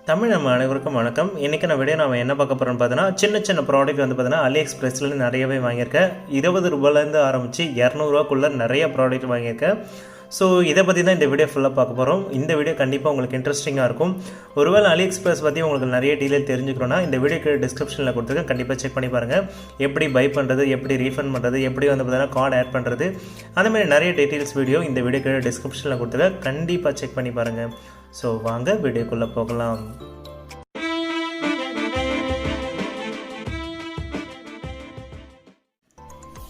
தமிழ் நம்ம அனைவருக்கும் வணக்கம். இன்றைக்கி நான் வீடியோ நம்ம என்ன பார்க்க போகிறோம்னு பார்த்தீங்கன்னா சின்ன ப்ராடக்ட் வந்து பார்த்தீங்கன்னா AliExpressலேருந்து நிறையவே வாங்கியிருக்கேன். 20 ரூபாயிலேருந்து ஆரம்பித்து 200 நிறைய ப்ராடக்ட் வாங்கியிருக்கேன். ஸோ இதை பற்றி தான் இந்த வீடியோ ஃபுல்லாக பார்க்க போகிறோம். இந்த வீடியோ கண்டிப்பாக உங்களுக்கு இன்ட்ரெஸ்டிங்காக இருக்கும். ஒருவேளை AliExpress பற்றி உங்களுக்கு நிறைய டீட்டெயில் தெரிஞ்சுக்கணும்னா இந்த வீடியோக்கு டிஸ்கிரிப்ஷனில் கொடுத்துருக்கேன், கண்டிப்பாக செக் பண்ணி பாருங்கள். எப்படி பை பண்ணுறது, எப்படி ரீஃபண்ட் பண்ணுறது, எப்படி வந்து பார்த்தீங்கன்னா கார்டு ஆட் பண்ணுறது, அந்தமாதிரி நிறைய டீட்டெயில்ஸ் வீடியோ இந்த வீடியோக்கு டிஸ்கிரிப்ஷனில் கொடுத்துருக்கேன், கண்டிப்பாக செக் பண்ணி பாருங்கள். ஸோ வாங்க வீடியோக்குள்ளே போகலாம்.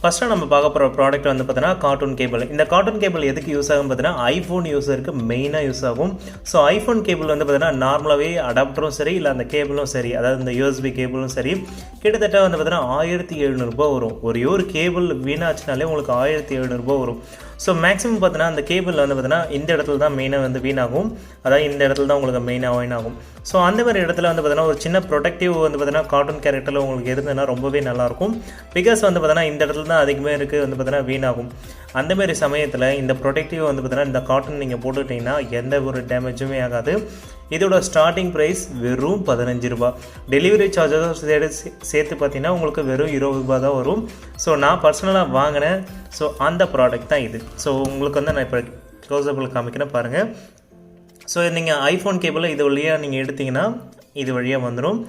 ஃபஸ்ட்டாக நம்ம பார்க்க போகிற ப்ராடக்ட் வந்து பார்த்தீங்கன்னா கார்ட்டூன் கேபிள். இந்த கார்ட்டூன் கேபிள் எதுக்கு யூஸ் ஆகும் பார்த்தீங்கன்னா ஐஃபோன் யூஸருக்கு மெயினாக யூஸ் ஆகும். ஸோ ஐஃபோன் கேபிள் வந்து பார்த்தீங்கன்னா நார்மலாகவே அடாப்டரும் சரி, இல்லை அந்த கேபிளும் சரி, அதாவது இந்த USB கேபிளும் சரி, கிட்டத்தட்ட வந்து பார்த்தீங்கன்னா 1700 வரும். ஒரு கேபிள் வீணாச்சுனாலே உங்களுக்கு 1700 வரும். ஸோ மேக்ஸிமம் பார்த்தீங்கன்னா அந்த கேபிள் வந்து பார்த்தீங்கன்னா இந்த இடத்துல தான் மெயினாக வந்து வீணாகும், அதாவது இந்த இடத்துல தான் உங்களுக்கு மெயினாக வீணாகும். ஸோ அந்த மாதிரி இடத்துல வந்து பார்த்தீங்கன்னா ஒரு சின்ன ப்ரொடெக்டிவ் வந்து பார்த்தீங்கன்னா கார்ட்டூன் கேரக்டரில் உங்களுக்கு இருந்ததுன்னா ரொம்பவே நல்லாயிருக்கும். பிகாஸ் வந்து பார்த்தீங்கன்னா இந்த இடத்துல தான் அதிகமாக இருக்குது வந்து பார்த்தீங்கன்னா வீணாகும். அந்தமாரி சமயத்தில் இந்த ப்ரொடெக்டிவ் வந்து பார்த்தீங்கன்னா இந்த கார்ட்டூன் நீங்கள் போட்டுக்கிட்டிங்கன்னா எந்த ஒரு டேமேஜுமே ஆகாது. இதோட ஸ்டார்டிங் ப்ரைஸ் வெறும் 15 ரூபா. டெலிவரி சார்ஜஸ் சேர்த்து பார்த்தீங்கன்னா உங்களுக்கு வெறும் 20 ரூபா தான் வரும். ஸோ நான் பர்சனலாக வாங்கினேன். ஸோ அந்த ப்ராடக்ட் தான் இது. ஸோ உங்களுக்கு வந்து நான் இப்போ க்ளோஸபிள் காமிக்கிறேன் பாருங்கள். ஸோ நீங்கள் ஐஃபோன் கேபிளை இது வழியாக நீங்கள் எடுத்திங்கன்னா இது வழியாக வந்துடும்.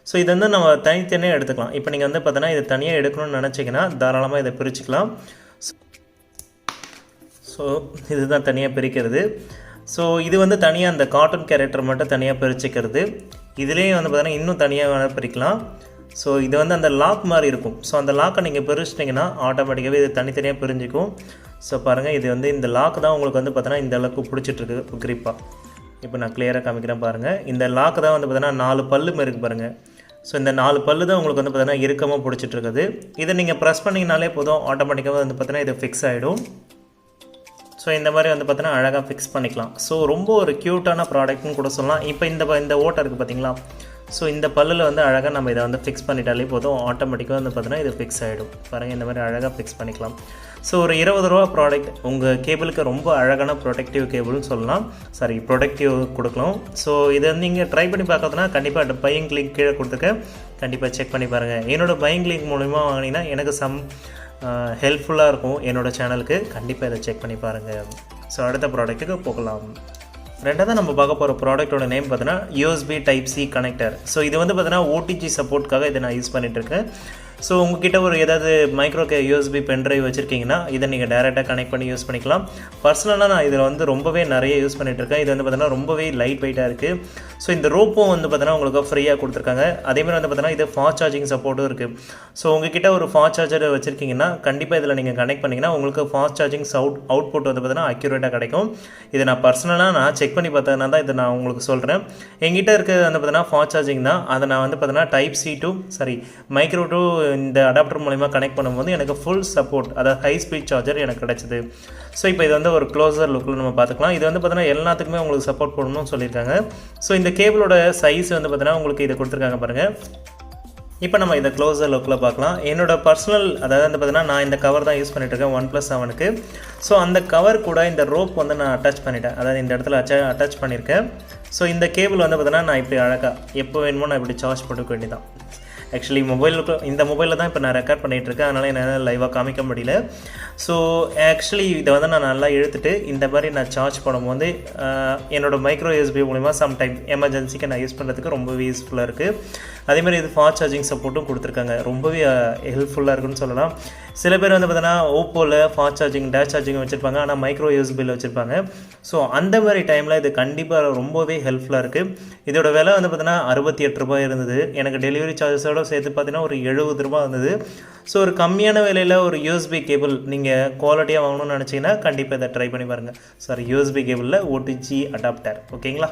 ஸோ இதை வந்து நம்ம தனித்தனியாக எடுத்துக்கலாம். இப்போ நீங்கள் வந்து பார்த்தீங்கன்னா இதை தனியாக எடுக்கணும்னு நினச்சிங்கன்னா தாராளமாக இதை பிரிச்சுக்கலாம். ஸோ இதுதான் தனியாக பிரிக்கிறது. ஸோ இது வந்து தனியாக அந்த கார்ட்டூன் கேரக்டர் மட்டும் தனியாக பிரிச்சுக்கிறது. இதுலேயே வந்து பார்த்தீங்கன்னா இன்னும் தனியாக வேணால் பிரிக்கலாம். ஸோ இது வந்து அந்த லாக் மாதிரி இருக்கும். ஸோ அந்த லாக்கை நீங்கள் பிரிச்சிட்டிங்கன்னா ஆட்டோமேட்டிக்காகவே இது தனித்தனியாக பிரிஞ்சிக்கும். ஸோ பாருங்கள், இது வந்து இந்த லாக் தான் உங்களுக்கு வந்து பார்த்தீங்கன்னா இந்த அளவுக்கு பிடிச்சிட்ருக்கு க்ரிப்பாக. இப்போ நான் கிளியராக காமிக்கிறேன் பாருங்கள். இந்த லாக்கு தான் வந்து பார்த்தீங்கன்னா 4 பல்லு மாதிரி இருக்குது பாருங்கள். ஸோ இந்த 4 பல்லு தான் உங்களுக்கு வந்து பார்த்தீங்கன்னா இறுக்கமாக பிடிச்சிட்ருக்குது. இதை நீங்கள் ப்ரெஸ் பண்ணிங்கனாலே போதும், ஆட்டோமேட்டிக்காக வந்து பார்த்தீங்கன்னா இது ஃபிக்ஸ் ஆகிடும். ஸோ இந்த மாதிரி வந்து பார்த்தீங்கன்னா அழகாக ஃபிக்ஸ் பண்ணிக்கலாம். ஸோ ரொம்ப ஒரு க்யூட்டான ப்ராடக்ட்னு கூட சொல்லலாம். இப்போ இந்த ஓட்டை இருக்குது பார்த்தீங்களா, ஸோ இந்த பல்லில் வந்து அழகாக நம்ம இதை வந்து ஃபிக்ஸ் பண்ணிட்டாலே போதும், ஆட்டோமேட்டிக்காக வந்து பார்த்தீங்கன்னா இது ஃபிக்ஸ் ஆகிடும். பாருங்கள், இந்த மாதிரி அழகாக ஃபிக்ஸ் பண்ணிக்கலாம். ஸோ ஒரு 20 ரூபா ப்ராடக்ட் உங்கள் கேபிளுக்கு ரொம்ப அழகான ப்ரொடெக்டிவ் கேபிள்னு சொல்லலாம். ப்ரொடெக்டிவ் கொடுக்கலாம். ஸோ இதை நீங்கள் ட்ரை பண்ணி பார்க்கறதுனா கண்டிப்பாக பையிங் லிங்க் கீழே கொடுத்துருக்கேன், கண்டிப்பாக செக் பண்ணி பாருங்கள். என்னோடய பையிங் லிங்க் மூலிமா வாங்கினீங்கன்னா எனக்கு ஹெல்ப்ஃபுல்லாக இருக்கும் என்னோடய சேனலுக்கு, கண்டிப்பாக இதை செக் பண்ணி பாருங்கள். ஸோ அடுத்த ப்ராடக்ட்டுக்கு போகலாம். ரெண்டாவது நம்ம பார்க்க போகிற ப்ராடக்ட்டோட நேம் பார்த்தீங்கன்னா USB Type-C கனெக்டர். ஸோ இது வந்து பார்த்தீங்கன்னா OTG சப்போர்ட்காக இதை நான் யூஸ் பண்ணிகிட்ருக்கேன். ஸோ உங்ககிட்ட ஒரு ஏதாவது மைக்ரோ USB பென்ட்ரைவ் வச்சுருக்கீங்கன்னா இதை நீங்கள் டேரெக்டாக கனெக்ட் பண்ணி யூஸ் பண்ணிக்கலாம். பர்சனலாக நான் இதில் வந்து ரொம்பவே நிறைய யூஸ் பண்ணிகிட்ருக்கேன். இது வந்து பார்த்தீங்கன்னா ரொம்பவே லைட் வெயிட்டாக இருக்குது. ஸோ இந்த ரோப்பும் வந்து பார்த்தீங்கன்னா உங்களுக்கு ஃப்ரீயாக கொடுத்துருக்காங்க. அதேமாதிரி வந்து பார்த்தீங்கன்னா இது ஃபாஸ்ட் சார்ஜிங் சப்போர்ட்டும் இருக்குது. ஸோ உங்ககிட்ட ஒரு ஃபாஸ்ட் சார்ஜர் வச்சுருக்கீங்கன்னா கண்டிப்பாக இதில் நீங்கள் கனெக்ட் பண்ணிங்கன்னா உங்களுக்கு ஃபாஸ்ட் சார்ஜிங் அவுட்புட் வந்து பார்த்தீங்கன்னா அக்யூரேட்டாக கிடைக்கும். இதை நான் பர்சனலாக செக் பண்ணி பார்த்ததுனா தான் இதை நான் உங்களுக்கு சொல்கிறேன். எங்கிட்ட இருக்கிறது வந்து பார்த்தீங்கன்னா ஃபாஸ்ட் சார்ஜிங் தான். அதை நான் வந்து பார்த்தீங்கன்னா Type-C to மைக்ரோ டு இந்த அடாப்டர் மூலிமா கனெக்ட் பண்ணும்போது எனக்கு ஃபுல் சப்போர்ட், அதாவது ஹை ஸ்பீட் சார்ஜர் எனக்கு கிடச்சிது. ஸோ இப்போ இது வந்து ஒரு க்ளோசர் லுக்கில் நம்ம பார்த்துக்கலாம். இது வந்து பார்த்தீங்கன்னா எல்லாத்துக்குமே உங்களுக்கு சப்போர்ட் பண்ணணும்னு சொல்லியிருக்காங்க. ஸோ இந்த கேபிளோட சைஸ் வந்து பார்த்தீங்கன்னா உங்களுக்கு இதை கொடுத்துருக்காங்க பாருங்கள். இப்போ நம்ம இதை க்ளோசர் லுக்கில் பார்க்கலாம். என்னோடய பர்சனல், அதாவது வந்து பார்த்தீங்கன்னா நான் இந்த கவர் தான் யூஸ் பண்ணிகிட்ருக்கேன் OnePlus 7க்கு. ஸோ அந்த கவர் கூட இந்த ரோப் வந்து நான் அட்டாச் பண்ணிட்டேன், அதாவது இந்த இடத்துல அட்டாச் பண்ணியிருக்கேன். ஸோ இந்த கேபிள் வந்து பார்த்தீங்கன்னா நான் இப்படி அழகாக எப்போ வேணுமோ நான் இப்படி சார்ஜ் போட்டுக்க வேண்டியதான். ஆக்சுவலி இந்த மொபைலில் தான் இப்போ நான் ரெக்கார்ட் பண்ணிகிட்ருக்கேன், அதனால் என்னால் லைவாக காமிக்க முடியல. ஸோ ஆக்சுவலி இதை வந்து நான் நல்லா இழுத்துட்டு இந்த மாதிரி நான் சார்ஜ் பண்ணும்போது என்னோடய மைக்ரோ USB மூலிமா சம்டைம் எமர்ஜென்சிக்கு நான் யூஸ் பண்ணுறதுக்கு ரொம்பவே யூஸ்ஃபுல்லாக இருக்குது. அதேமாதிரி இது ஃபாஸ்ட் சார்ஜிங் சப்போர்ட்டும் கொடுத்துருக்காங்க, ரொம்பவே ஹெல்ப்ஃபுல்லாக இருக்குன்னு சொல்லலாம். சில பேர் வந்து பார்த்தீங்கன்னா ஓப்போவில் ஃபாஸ்ட் சார்ஜிங் டேஷ் சார்ஜிங் வச்சுருப்பாங்க, ஆனால் மைக்ரோ USBயில் வச்சுருப்பாங்க. ஸோ அந்த மாதிரி டைமில் இது கண்டிப்பாக ரொம்பவே ஹெல்ப்ஃபுல்லாக இருக்குது. இதோட விலை வந்து பார்த்தீங்கன்னா 68 ரூபாய் இருந்தது. எனக்கு டெலிவரி சார்ஜஸோடு சேர்த்து பார்த்தீங்கன்னா ஒரு 70 ரூபா இருந்தது. ஸோ ஒரு கம்மியான விலையில் ஒரு USB கேபிள் நீங்கள் குவாலிட்டியாக வாங்கணும்னு நினச்சிங்கன்னா கண்டிப்பாக இதை ட்ரை பண்ணி பாருங்கள். USB கேபிளில் OTG adapter. ஓகேங்களா?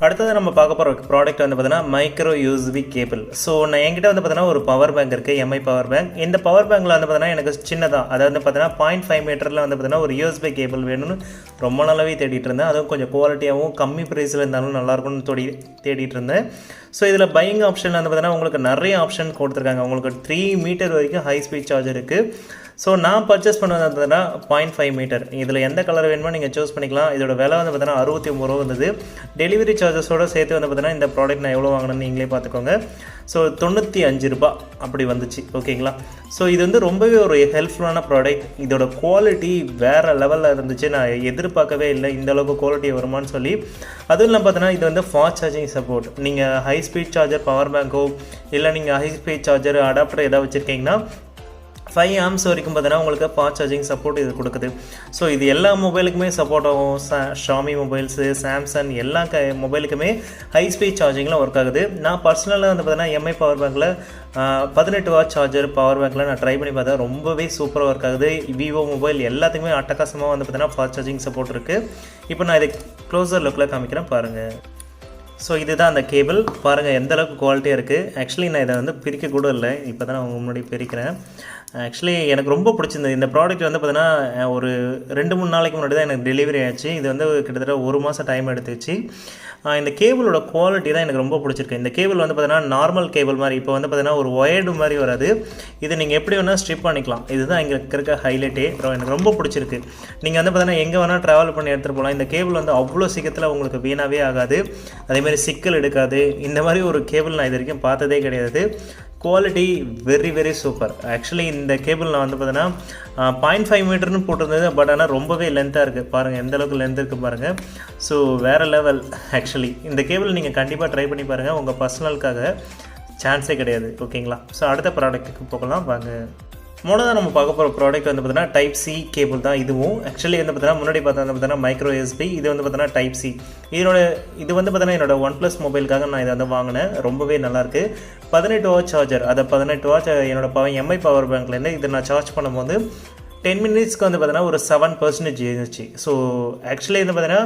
அடுத்தது நம்ம பார்க்க போகிற ப்ராடக்ட் வந்து பார்த்தீங்கன்னா மைக்ரோ USB கேபிள். ஸோ நான் என்கிட்ட வந்து பார்த்தீங்கன்னா ஒரு பவர் பேங்க் இருக்குது, MI பவர் பேங்க். இந்த பவர் பேங்கில் வந்து பார்த்தீங்கன்னா எனக்கு சின்னதாக, அதாவது வந்து பார்த்தீங்கன்னா 0.5 மீட்டரில் வந்து பார்த்தீங்கன்னா ஒரு USB கேபிள் வேணும்னு ரொம்ப நாளாகவே தேடிட்டு இருந்தேன். அதுவும் கொஞ்சம் குவாலிட்டியாகவும் கம்மி ப்ரைஸில் இருந்தாலும் நல்லாயிருக்கும்னு தேடிட்டு இருந்தேன். ஸோ இதில் பையிங் ஆப்ஷனில் வந்து பார்த்தீங்கன்னா உங்களுக்கு நிறைய ஆப்ஷன் கொடுத்துருக்காங்க. உங்களுக்கு 3 மீட்டர் வரைக்கும் ஹை ஸ்பீட் சார்ஜர் இருக்குது. ஸோ நான் பர்ச்சேஸ் பண்ணது பார்த்தீங்கன்னா 0.5 மீட்டர். இதில் எந்த கலர் வேணுமோ நீங்கள் சூஸ் பண்ணிக்கலாம். இதோட விலை வந்து பார்த்தீங்கன்னா 69 ரூபா வந்தது. டெலிவரி சார்ஜஸோடு சேர்த்து வந்து பார்த்தீங்கன்னா இந்த ப்ராடக்ட் நான் எவ்வளோ வாங்கினேன்னு நீங்களே பார்த்துக்கோங்க. ஸோ 95 ரூபா அப்படி வந்துச்சு. ஓகேங்களா? ஸோ இது வந்து ரொம்பவே ஒரு ஹெல்ப்ஃபுல்லான ப்ராடக்ட். இதோட குவாலிட்டி வேறு லெவலில் இருந்துச்சு. நான் எதிர்பார்க்கவே இல்லை இந்த அளவுக்கு குவாலிட்டி வருமானு சொல்லி. அதுவும் இல்லாமல் பார்த்தீங்கன்னா இது வந்து ஃபாஸ்ட் சார்ஜிங் சப்போர்ட். நீங்கள் ஹை ஸ்பீட் சார்ஜர், பவர் பேங்கோ இல்லை நீங்கள் ஹை ஸ்பீட் சார்ஜர் அடாப்டர் ஏதாவது வச்சுருக்கீங்கன்னா 5 ஆம்ஸ் வரைக்கும் பார்த்தீங்கன்னா உங்களுக்கு ஃபாஸ்ட் சார்ஜிங் சப்போர்ட் இது கொடுக்குது. ஸோ இது எல்லா மொபைலுக்குமே சப்போர்ட் ஆகும். ஷாமி மொபைல்ஸு, சாம்சங் எல்லா மொபைலுக்குமே ஹை ஸ்பீட் சார்ஜிங்கில் ஒர்க் ஆகுது. நான் பர்சனலாக வந்து பார்த்தீங்கன்னா எம்ஐ பவர் பேங்கில் 18 வாட் சார்ஜர் பவர் பேங்கில் நான் ட்ரை பண்ணி பார்த்தேன். ரொம்பவே சூப்பராக ஒர்க் ஆகுது. விவோ மொபைல் எல்லாத்துக்குமே அட்டகாசமாக வந்து பார்த்தீங்கன்னா ஃபாஸ்ட் சார்ஜிங் சப்போர்ட் இருக்குது. இப்போ நான் இதை க்ளோசர் லுக்கில் காமிக்கிறேன் பாருங்கள். ஸோ இதுதான் அந்த கேபிள். பாருங்கள் எந்த அளவுக்கு குவாலிட்டியாக இருக்குது. ஆக்சுவலி நான் இதை வந்து பிரிக்க கூட இல்லை, இப்போ தான் நான் உங்கள் முன்னாடி பிரிக்கிறேன். ஆக்சுவலி எனக்கு ரொம்ப பிடிச்சிருந்தது இந்த ப்ராடக்ட். வந்து பார்த்தீங்கன்னா ஒரு 2-3 நாளைக்கு முன்னாடி தான் எனக்கு டெலிவரி ஆச்சு. இது வந்து கிட்டத்தட்ட 1 மாதம் டைம் எடுத்துச்சு. இந்த கேபிளோட குவாலிட்டி தான் எனக்கு ரொம்ப பிடிச்சிருக்கு. இந்த கேபிள் வந்து பார்த்தீங்கன்னா நார்மல் கேபிள் மாதிரி, இப்போ வந்து பார்த்தீங்கன்னா ஒரு ஒயர்டு மாதிரி வராது. இது நீங்கள் எப்படி வேணால் ஸ்ட்ரிப் பண்ணிக்கலாம். இதுதான் இங்கே இருக்க ஹைலைட்டே. எனக்கு ரொம்ப பிடிச்சிருக்கு. நீங்கள் வந்து பார்த்தீங்கன்னா எங்கே வேணால் ட்ராவல் பண்ணி எடுத்துகிட்டு போகலாம். இந்த கேபிள் வந்து அவ்வளோ சீக்கிரத்தில் உங்களுக்கு வீணாகவே ஆகாது. அதேமாதிரி சிக்கல் எடுக்காது. இந்த மாதிரி ஒரு கேபிள் நான் இது வரைக்கும் பார்த்ததே கிடையாது. Quality very very super. Actually இந்த கேபிள் நான் வந்து பார்த்தீங்கன்னா 0.5 மீட்டர்னு போட்டிருந்தது. பட் ஆனால் ரொம்பவே லென்த்தாக இருக்குது. பாருங்கள் எந்த அளவுக்கு லென்த் இருக்குது பாருங்கள். ஸோ வேறு லெவல். ஆக்சுவலி இந்த கேபிள் நீங்கள் கண்டிப்பாக ட்ரை பண்ணி பாருங்கள். உங்கள் பர்சனலுக்காக சான்ஸே கிடையாது. ஓகேங்களா? ஸோ அடுத்த ப்ராடக்ட்டுக்கு போகலாம் வாங்க. மூணாவது நம்ம பார்க்க போகிற ப்ராடக்ட் வந்து பார்த்தீங்கன்னா டைப் சி கேபிள் தான் இதுவும். ஆக்சுவலி வந்து பார்த்தீங்கன்னா முன்னாடி பார்த்தீங்கன்னா மைக்ரோ எஸ்பி, இது வந்து பார்த்தீங்கன்னா டைப் சி. இது வந்து பார்த்தீங்கன்னா என்னோட OnePlus மொபைலுக்காக நான் இதை வந்து வாங்கினேன். ரொம்பவே நல்லாயிருக்கு. 18 வாட் சார்ஜர், அதை 18 வாட் என்னோட எம்ஐ பவர் பேங்க்லேருந்து இதை நான் சார்ஜ் பண்ணும்போது 10 மினிட்ஸ்க்கு வந்து பார்த்தீங்கன்னா ஒரு 7% இருந்துச்சு. ஸோ ஆக்சுவலி வந்து பார்த்தீங்கன்னா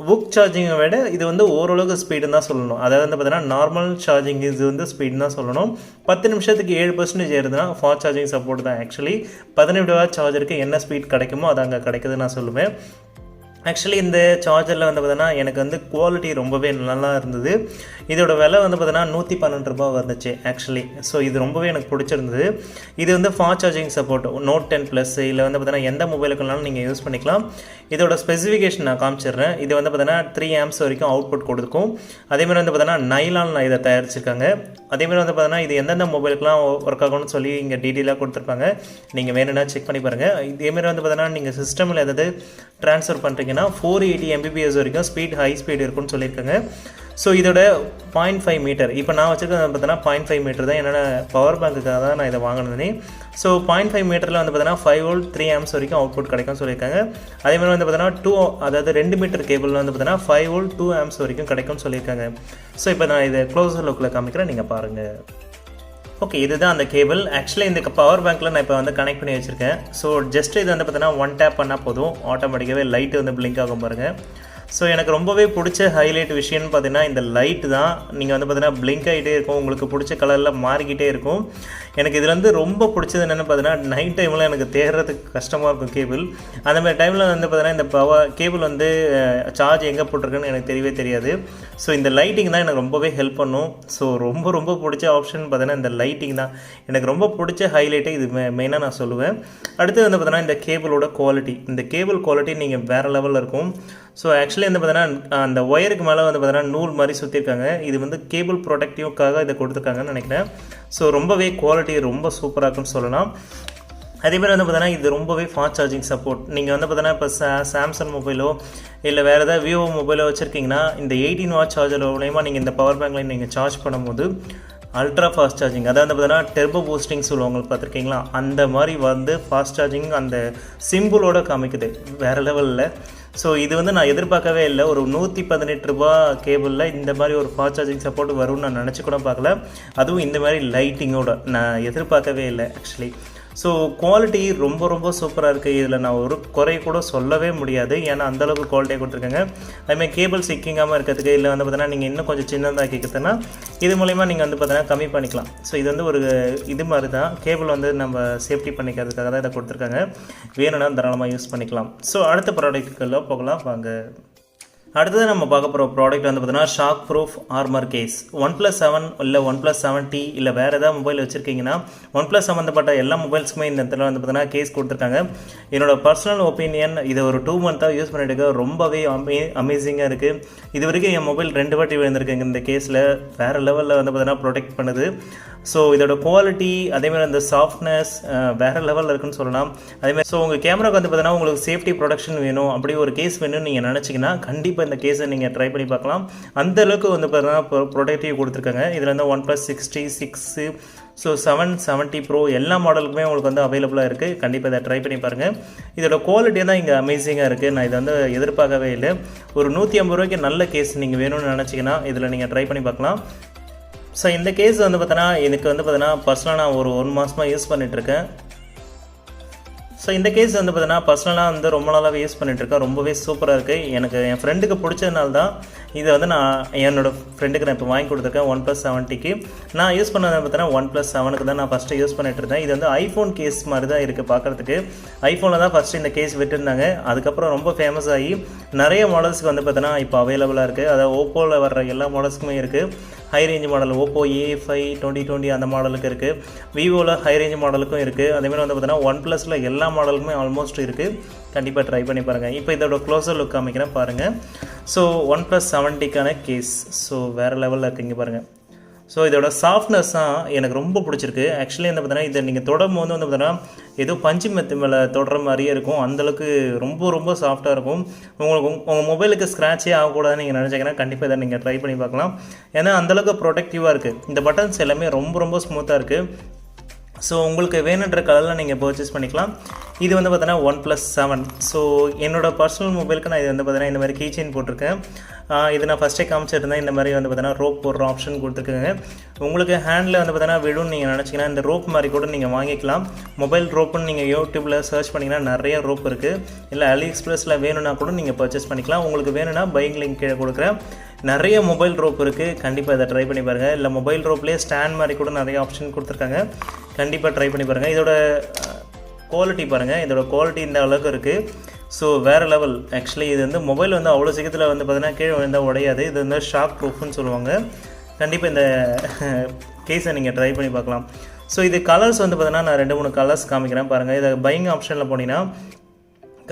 புக் சார்ஜிங்கை விட இது வந்து ஓரளவுக்கு ஸ்பீடுன்னு தான் சொல்லணும். அதாவது வந்து பார்த்தீங்கன்னா நார்மல் சார்ஜிங் இது வந்து ஸ்பீடுன்னு தான் சொல்லணும். 10 நிமிஷத்துக்கு 7% ஏறுதுன்னா ஃபாஸ்ட் சார்ஜிங் சப்போர்ட் தான். ஆக்சுவலி 18 வாட் சார்ஜருக்கு என்ன ஸ்பீட் கிடைக்குமோ அது அங்கே கிடைக்குதுன்னு நான் சொல்லுவேன். ஆக்சுவலி இந்த சார்ஜரில் வந்து பார்த்தீங்கன்னா எனக்கு வந்து குவாலிட்டி ரொம்பவே நல்லா இருந்தது. இதோட விலை வந்து பார்த்தீங்கன்னா 112 ரூபா வந்துச்சு ஆக்சுவலி. ஸோ இது ரொம்பவே எனக்கு பிடிச்சிருந்தது. இது வந்து fast charging support Note 10 Plus இல்லை வந்து பார்த்தீங்கன்னா எந்த மொபைலுக்குனாலும் நீங்கள் யூஸ் பண்ணிக்கலாம். இதோட ஸ்பெசிஃபிகேஷன் நான் காமிச்சிடுறேன். இது வந்து பார்த்தீங்கன்னா 3 ஆம்ஸ் வரைக்கும் அவுட்புட் கொடுக்கும். அதேமாதிரி வந்து பார்த்தீங்கன்னா நைலான் இதை தயாரிச்சிருக்காங்க. அதேமாதிரி வந்து பார்த்தீங்கன்னா இது எந்தெந்த மொபைலுக்குலாம் ஒர்க் ஆகும்னு சொல்லி இங்கே டீட்டெயிலாக கொடுத்துருப்பாங்க. நீங்கள் வேணும்னா செக் பண்ணி பாருங்கள். இதேமாதிரி வந்து பார்த்தீங்கன்னா நீங்கள் சிஸ்டமில் ஏதாவது ட்ரான்ஸ்ஃபர் பண்ணுறீங்கன்னா 480 Mbps வரைக்கும் ஹை ஸ்பீட் இருக்குன்னு சொல்லியிருக்காங்க. ஸோ இதோட 0.5 மீட்டர், இப்போ நான் வச்சுருக்கேன் பார்த்தீங்கன்னா 0.5 மீட்டர் தான். என்னோட பவர் பேங்க்குக்காக தான் நான் இதை வாங்கினேன். ஸோ 0.5 மீட்டரில் வந்து பார்த்தீங்கன்னா 5 வோல்ட் 3 ஆம்ஸ் வரைக்கும் அவுட்புட் கிடைக்கும்னு சொல்லியிருக்காங்க. அதேமாதிரி வந்து பார்த்தீங்கன்னா அதாவது 2 மீட்டர் கேபிளில் வந்து பார்த்தீங்கன்னா 5 வோல்ட் 2 ஆம்ஸ் வரைக்கும் கிடைக்கும்னு சொல்லியிருக்காங்க. ஸோ இப்போ நான் இதை க்ளோசர் லுக்கில் காமிக்கிறேன், நீங்கள் பாருங்கள். ஓகே, இதுதான் அந்த கேபிள். ஆக்சுவலி இந்த பவர் பேங்க்கில் நான் இப்போ வந்து கனெக்ட் பண்ணி வச்சுருக்கேன். ஸோ ஜஸ்ட் இது வந்து பார்த்தீங்கன்னா 1 டேப் பண்ணால் போதும், ஆட்டோமேட்டிக்காகவே லைட்டு வந்து பிளிங்க் ஆகும் பாருங்கள். ஸோ எனக்கு ரொம்பவே பிடிச்ச ஹைலைட் விஷயம்னு பார்த்தீங்கன்னா இந்த லைட்டு தான். நீங்கள் வந்து பார்த்தீங்கன்னா பிளிங்க் ஆகிட்டே இருக்கும், உங்களுக்கு பிடிச்ச கலரில் மாறிக்கிட்டே இருக்கும். எனக்கு இதில் வந்து ரொம்ப பிடிச்சது என்னென்னு பார்த்தீங்கன்னா நைட் டைமில் எனக்கு தேடுறதுக்கு கஷ்டமாக இருக்கும் கேபிள். அந்தமாதிரி டைமில் வந்து பார்த்தீங்கன்னா இந்த கேபிள் வந்து சார்ஜ் எங்கே போட்டிருக்குன்னு எனக்கு தெரியவே தெரியாது. ஸோ இந்த லைட்டிங் தான் எனக்கு ரொம்பவே ஹெல்ப் பண்ணும். ஸோ ரொம்ப பிடிச்ச ஆப்ஷன் பார்த்தீங்கன்னா இந்த லைட்டிங் தான் எனக்கு ரொம்ப பிடிச்ச ஹைலைட்டே இது மெயினாக நான் சொல்லுவேன். அடுத்து வந்து பார்த்தீங்கன்னா இந்த கேபிளோட குவாலிட்டி, இந்த கேபிள் குவாலிட்டி நீங்கள் வேறு லெவலில் இருக்கும். ஸோ ஆக்சுவலி வந்து பார்த்தீங்கன்னா அந்த ஒயருக்கு மேலே வந்து பார்த்தீங்கன்னா நூல் மாதிரி சுற்றிருக்காங்க. இது வந்து கேபிள் ப்ரொடக்டிவ்க்காக இதை கொடுத்துருக்காங்கன்னு நினைக்கிறேன். ஸோ ரொம்பவே குவாலிட்டி ரொம்ப சூப்பராக இருக்குன்னு சொல்லலாம். அதேமாதிரி வந்து பார்த்தீங்கன்னா இது ரொம்பவே ஃபாஸ்ட் சார்ஜிங் சப்போர்ட். நீங்கள் வந்து பார்த்தீங்கன்னா இப்போ சாம்சங் மொபைலோ இல்லை வேறு ஏதாவது விவோ மொபைலோ வச்சுருக்கீங்கன்னா இந்த 18 வாட் சார்ஜர் மூலயமா நீங்கள் இந்த பவர் பேங்க்கில் நீங்கள் சார்ஜ் பண்ணும்போது அல்ட்ரா ஃபாஸ்ட் சார்ஜிங், அதாவது வந்து பார்த்தீங்கன்னா டெர்போ பூஸ்டிங் சொல்லுவாங்க பார்த்துருக்கீங்களா, அந்த மாதிரி வந்து ஃபாஸ்ட் சார்ஜிங் அந்த சிம்பிளோட காமிக்குது வேறு லெவலில். ஸோ இது வந்து நான் எதிர்பார்க்கவே இல்லை. ஒரு 118 ரூபா கேபிளில் இந்த மாதிரி ஒரு ஃபாஸ்ட் சார்ஜிங் சப்போர்ட் வரும்னு நான் நினச்சி கூட பார்க்கல. அதுவும் இந்த மாதிரி லைட்டிங்கோட நான் எதிர்பார்க்கவே இல்லை ஆக்சுவலி. ஸோ குவாலிட்டி ரொம்ப சூப்பராக இருக்குது. இதில் நான் ஒரு குறை கூட சொல்லவே முடியாது, ஏன்னா அந்தளவுக்கு குவாலிட்டியாக கொடுத்துருக்காங்க. அதுமாதிரி கேபிள் சிக்கிங்காமல் இருக்கிறதுக்கு இல்லை வந்து பார்த்தீங்கன்னா நீங்கள் இன்னும் கொஞ்சம் சின்னதாக்கிக்கிறதுனா இது மூலிமா நீங்கள் வந்து பார்த்தீங்கன்னா கம்மி பண்ணிக்கலாம். ஸோ இது வந்து ஒரு இது மாதிரி தான், கேபிள் வந்து நம்ம சேஃப்டி பண்ணிக்கிறதுக்காக தான் இதை கொடுத்துருக்காங்க. வேணும்னா தாராளமாக யூஸ் பண்ணிக்கலாம். ஸோ அடுத்த ப்ராடக்ட்டுக்குள்ள போகலாம் வாங்க. அடுத்தது நம்ம பார்க்க போகிற ப்ராடக்ட் வந்து பார்த்தீங்கன்னா shock proof armour case. OnePlus 7 இல்லை OnePlus 7T இல்லை வேறு ஏதாவது மொபைல் வச்சுருக்கீங்கன்னா OnePlus சம்மந்தப்பட்ட எல்லா மொபைல்ஸுக்குமே இந்த இடத்துல வந்து பார்த்தீங்கன்னா கேஸ் கொடுத்துருக்காங்க. என்னோட பர்சனல் ஒப்பீனியன், இதை ஒரு 2 மந்த்தாக யூஸ் பண்ணிட்டு இருக்க ரொம்பவே அமேசிங்காக இருக்குது. இது வரைக்கும் என் மொபைல் 2 வாட்டி விழுந்திருக்குங்க இந்த கேஸில். வேறு லெவலில் வந்து பார்த்தீங்கன்னா ப்ரொடெக்ட் பண்ணுது. ஸோ இதோட குவாலிட்டி அதேமாதிரி அந்த சாஃப்ட்னஸ் வேறு லெவலில் இருக்குன்னு சொல்லலாம். அதேமாதிரி ஸோ உங்கள் கேமராக்கு வந்து பார்த்தீங்கன்னா உங்களுக்கு சேஃப்டி ப்ரொடக்ஷன் வேணும், அப்படி ஒரு கேஸ் வேணும்னு நீங்கள் நினச்சிங்கன்னா கண்டிப்பாக இந்த கேஸை நீங்கள் ட்ரை பண்ணி பார்க்கலாம். அந்தளவுக்கு வந்து பார்த்தீங்கன்னா ப்ரொடக்டிவ் கொடுத்துருக்காங்க. இதில் வந்து OnePlus 6T, ஸோ 7, 70 Pro எல்லா மாடலுக்குமே உங்களுக்கு வந்து அவைலபிளாக இருக்குது. கண்டிப்பாக இதை ட்ரை பண்ணி பாருங்கள். இதோட குவாலிட்டி தான் இங்கே அமேசிங்காக இருக்குது. நான் இதை வந்து எதிர்பார்க்கவே இல்லை. ஒரு 150 ரூபாய்க்கு நல்ல கேஸ் நீங்கள் வேணும்னு நினச்சிங்கன்னா இதில் நீங்கள் ட்ரை பண்ணி பார்க்கலாம். ஸோ இந்த கேஸ் வந்து பார்த்தோன்னா எனக்கு வந்து பார்த்தீங்கன்னா பர்சனலாக நான் ஒரு 1 மாதமாக யூஸ் பண்ணிகிட்ருக்கேன். ஸோ இந்த கேஸ் வந்து பார்த்தீங்கன்னா பர்சனலாக வந்து ரொம்ப நாளாகவே யூஸ் பண்ணிகிட்ருக்கேன். ரொம்பவே சூப்பராக இருக்குது. எனக்கு என் ஃப்ரெண்டுக்கு பிடிச்சதுனால தான் இதை வந்து நான் என்னோடய ஃப்ரெண்டுக்கு நான் இப்போ வாங்கி கொடுத்துருக்கேன். OnePlus 7Tக்கு நான் யூஸ் பண்ணதை பார்த்தீங்கன்னா OnePlus 7க்கு தான் நான் ஃபஸ்ட்டு யூஸ் பண்ணிட்டு இருந்தேன். இது வந்து ஐஃபோன் கேஸ் மாதிரி தான் இருக்குது பார்க்குறதுக்கு. ஐஃபோனில் தான் ஃபஸ்ட்டு இந்த கேஸ் விட்டுருந்தாங்க. அதுக்கப்புறம் ரொம்ப ஃபேமஸ் ஆகி நிறைய மாடல்ஸுக்கு வந்து பார்த்தீங்கன்னா இப்போ அவைலபிளாக இருக்குது. அதாவது ஓப்போவில் வர்ற எல்லா மாடல்ஸுக்குமே இருக்குது. High range model Oppo A5 2020 அந்த மாடலுக்கு இருக்குது. விவோவில் ஹை ரேஞ்ச் மாடலுக்கும் இருக்குது. அதேமாதிரி வந்து பார்த்தீங்கன்னா OnePlusல எல்லா மாடலுக்குமே ஆல்மோஸ்ட் இருக்குது. கண்டிப்பாக ட்ரை பண்ணி பாருங்கள். இப்போ இதோட க்ளோஸர் லுக் காமிக்கிறேன் பாருங்கள். ஸோ OnePlus 7Tக்கான கேஸ் ஸோ வேறு லெவலில் இருக்குங்க பாருங்கள். ஸோ இதோட சாஃப்ட்னஸ் தான் எனக்கு ரொம்ப பிடிச்சிருக்கு. ஆக்சுவலி வந்து பார்த்தீங்கன்னா இதை நீங்கள் தொடரும்போது வந்து பார்த்தீங்கன்னா ஏதோ பஞ்சு மெத்து மேலே தொடர மாதிரியே இருக்கும். அந்தளவுக்கு ரொம்ப ரொம்ப சாஃப்டாக இருக்கும். உங்களுக்கு உங்கள் மொபைலுக்கு ஸ்க்ராட்சே ஆகக்கூடாதுன்னு நீங்கள் நினச்சிங்கன்னா கண்டிப்பாக இதை நீங்கள் ட்ரை பண்ணி பார்க்கலாம். ஏன்னா அந்தளவுக்கு ப்ரொடெக்டிவாக இருக்குது. இந்த பட்டன்ஸ் எல்லாமே ரொம்ப ரொம்ப ஸ்மூத்தாக இருக்குது. ஸோ உங்களுக்கு வேணுன்ற கலரில் நீங்கள் பர்ச்சேஸ் பண்ணிக்கலாம். இது வந்து பார்த்தீங்கன்னா OnePlus 7. ஸோ என்னோடய பர்சனல் மொபைலுக்கு நான் இது வந்து பார்த்தீங்கன்னா இந்த மாதிரி கீ செயின் போட்டிருக்கேன். இது நான் ஃபஸ்ட்டே காமிச்சிருந்தேன். இந்த மாதிரி வந்து பார்த்தீங்கன்னா ரோப் போடுற ஆப்ஷன் கொடுத்துருக்குங்க. உங்களுக்கு ஹேண்டில் வந்து பார்த்தீங்கன்னா விடுன்னு நீங்கள் நினச்சிங்கன்னா இந்த ரோப் மாதிரி கூட நீங்கள் வாங்கிக்கலாம். மொபைல் ரோப்புன்னு நீங்கள் யூடியூப்பில் சர்ச் பண்ணிங்கன்னா நிறைய ரோப் இருக்குது. இல்லை AliExpressல வேணும்னா கூட நீங்கள் பர்ச்சேஸ் பண்ணிக்கலாம். உங்களுக்கு வேணும்னா பையிங் லிங்க் கீழே கொடுக்குறேன். நிறைய மொபைல் ரோப் இருக்குது. கண்டிப்பாக இதை ட்ரை பண்ணி பாருங்கள். இல்லை மொபைல் ரோப்லேயே ஸ்டாண்ட் மாதிரி கூட நிறைய ஆப்ஷன் கொடுத்துருக்காங்க. கண்டிப்பாக ட்ரை பண்ணி பாருங்கள். இதோட குவாலிட்டி பாருங்கள். இதோட குவாலிட்டி இந்த அளவுக்கு இருக்குது. ஸோ வேறு லெவல். ஆக்சுவலி இது வந்து மொபைல் வந்து அவ்வளோ சீக்கிரத்தில் வந்து பார்த்தீங்கன்னா கீழே விழுந்தால் உடையாது. இது வந்து ஷாக் ப்ரூஃப்னு சொல்லுவாங்க. கண்டிப்பாக இந்த கேஸை நீங்கள் ட்ரை பண்ணி பார்க்கலாம். ஸோ இது கலர்ஸ் வந்து பார்த்தீங்கன்னா நான் 2-3 கலர்ஸ் காமிக்கிறேன் பாருங்கள். இதை பையிங் ஆப்ஷனில் போனீங்கன்னா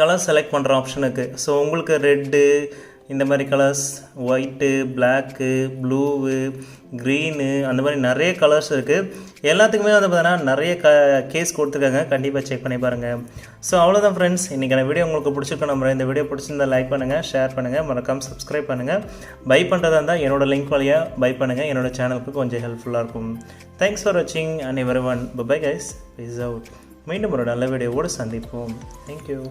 கலர் செலக்ட் பண்ணுற ஆப்ஷன் இருக்குது. ஸோ உங்களுக்கு ரெட்டு இந்த மாதிரி colours, white, black, blue, green அந்த மாதிரி நிறைய கலர்ஸ் இருக்குது. எல்லாத்துக்குமே வந்து பார்த்தீங்கன்னா நிறைய கேஸ் கொடுத்துருக்காங்க. கண்டிப்பாக செக் பண்ணி பாருங்கள். ஸோ அவ்வளோதான் ஃப்ரெண்ட்ஸ், இன்றைக்கான வீடியோ உங்களுக்கு பிடிச்சிருக்க நம்புறேன். இந்த வீடியோ பிடிச்சிருந்தால் லைக் பண்ணுங்கள், ஷேர் பண்ணுங்கள், மறக்காமல் சப்ஸ்கிரைப் பண்ணுங்கள். பை பண்ணுறதா இருந்தால் என்னோடய லிங்க் வழியாக பை பண்ணுங்கள். என்னோடய சேனலுக்கு கொஞ்சம் ஹெல்ப்ஃபுல்லாக இருக்கும். தேங்க்ஸ் ஃபார் வாட்சிங் and everyone. Bye guys, peace out. மீண்டும் ஒரு நல்ல வீடியோவோடு சந்திப்போம். தேங்க்யூ.